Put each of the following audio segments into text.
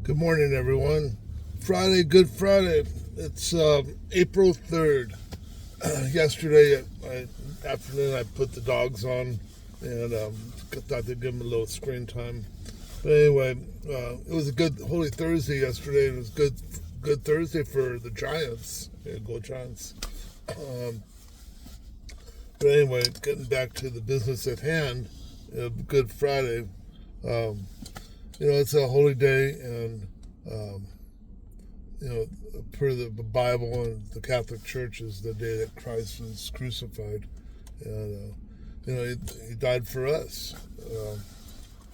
Good morning, everyone. Friday, Good Friday. It's April 3rd. Yesterday afternoon, I put the dogs on and thought they'd give them a little screen time. But anyway, it was a good Holy Thursday yesterday. It was good Thursday for the Giants. Yeah, go Giants. Um, but anyway, getting back to the business at hand, Good Friday. Um, it's a holy day, and um, per the Bible and the Catholic Church, is the day that Christ was crucified, and he died for us.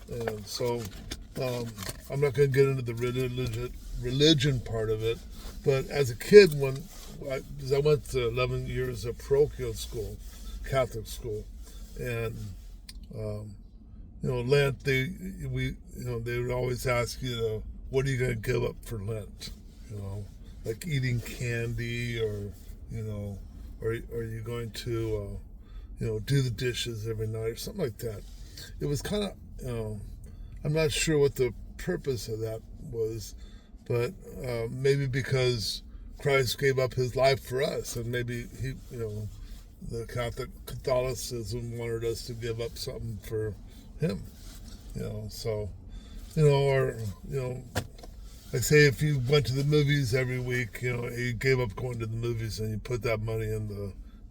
And so, I'm not going to get into the religion part of it, but as a kid, because I went to 11 years of parochial school, Catholic school, and Lent, they would always ask you, what are you going to give up for Lent? Like eating candy, or are you going to do the dishes every night or something like that. It was kind of, I'm not sure what the purpose of that was, but maybe because Christ gave up his life for us, and maybe the Catholicism wanted us to give up something for him. So, or like say if you went to the movies every week, you gave up going to the movies and you put that money in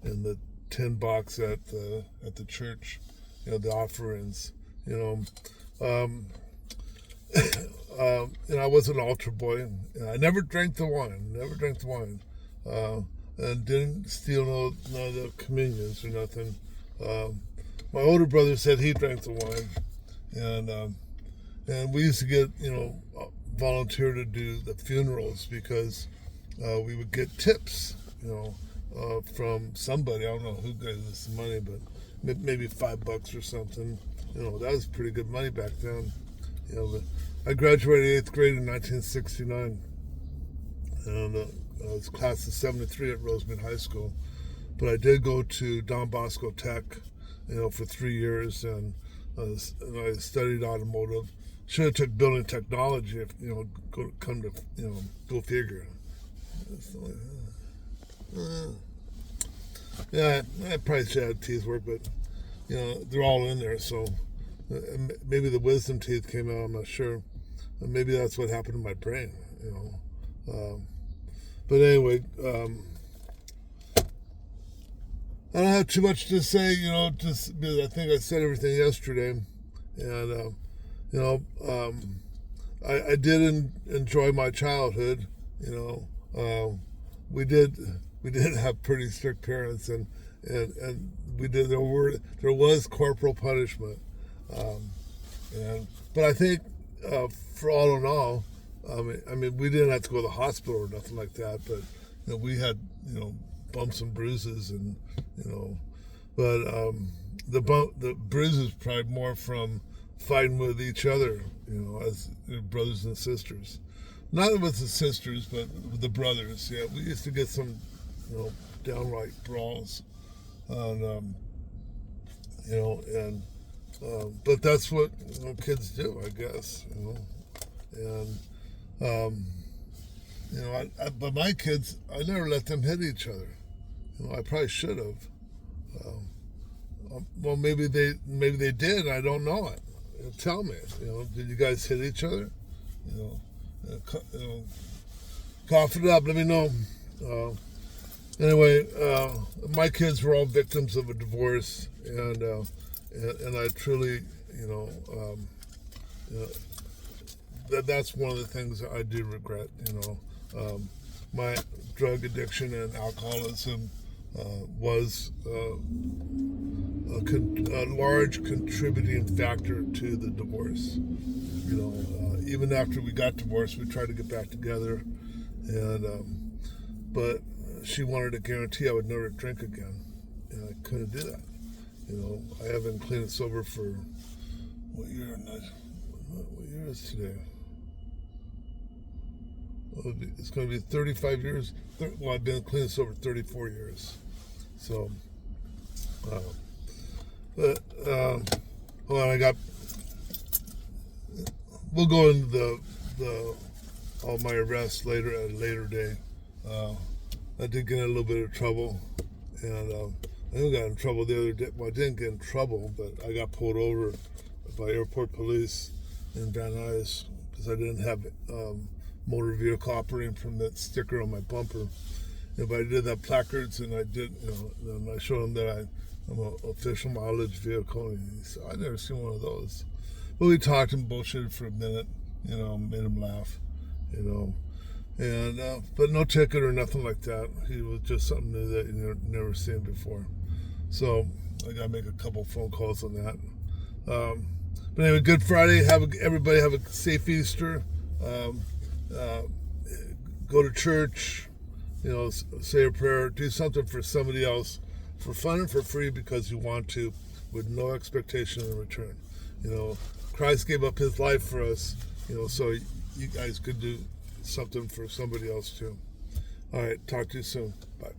the tin box at the church, the offerings. Um, I was an altar boy, and I never drank the wine. And didn't steal none of the communions or nothing. My older brother said he drank the wine, and we used to get volunteer to do the funerals because we would get tips, from somebody. I don't know who gave us the money, but maybe $5 or something. That was pretty good money back then. But I graduated 8th grade in 1969, and I was class of 73 at Rosemead High School. But I did go to Don Bosco Tech, for 3 years, and I studied automotive. Should have took building technology if go figure. Yeah, I probably should have teeth work, but they're all in there. So maybe the wisdom teeth came out. I'm not sure. Maybe that's what happened to my brain. But anyway, I don't have too much to say. Just because I think I said everything yesterday, and I did enjoy my childhood. We did have pretty strict parents, and there was corporal punishment, but I think for all in all, I mean we didn't have to go to the hospital or nothing like that, but we had bumps and bruises, and but the bruises probably more from fighting with each other, as brothers and sisters. Not with the sisters, but with the brothers. Yeah, we used to get some, downright brawls, and but that's what kids do, I guess. And but my kids, I never let them hit each other. I probably should have. Well, maybe they did. I don't know it. Tell me. Did you guys hit each other? Cough it up. Let me know. Anyway, my kids were all victims of a divorce, and I truly, that's one of the things I do regret. My drug addiction and alcoholism was a large contributing factor to the divorce. Even after we got divorced, we tried to get back together, and but she wanted to guarantee I would never drink again, and I couldn't do that. I haven't clean and sober for what year? What year is today? It's going to be 35 years. Well, I've been clean and sober 34 years. So, but hold on, we'll go into the all my arrests later at a later day. I did get in a little bit of trouble, and I even got in trouble the other day. Well, I didn't get in trouble, but I got pulled over by airport police in Van Nuys because I didn't have motor vehicle operating permit sticker on my bumper. And but I did have placards, and I did, and I showed him that I'm an official mileage vehicle, and he said, "I never seen one of those." But we talked and bullshitted for a minute, made him laugh, and but no ticket or nothing like that. He was just something new that you never seen before. So I gotta make a couple phone calls on that. But anyway, Good Friday. Everybody have a safe Easter. Go to church. Say a prayer. Do something for somebody else, for fun and for free, because you want to, with no expectation in return. Christ gave up His life for us. So you guys could do something for somebody else too. All right. Talk to you soon. Bye.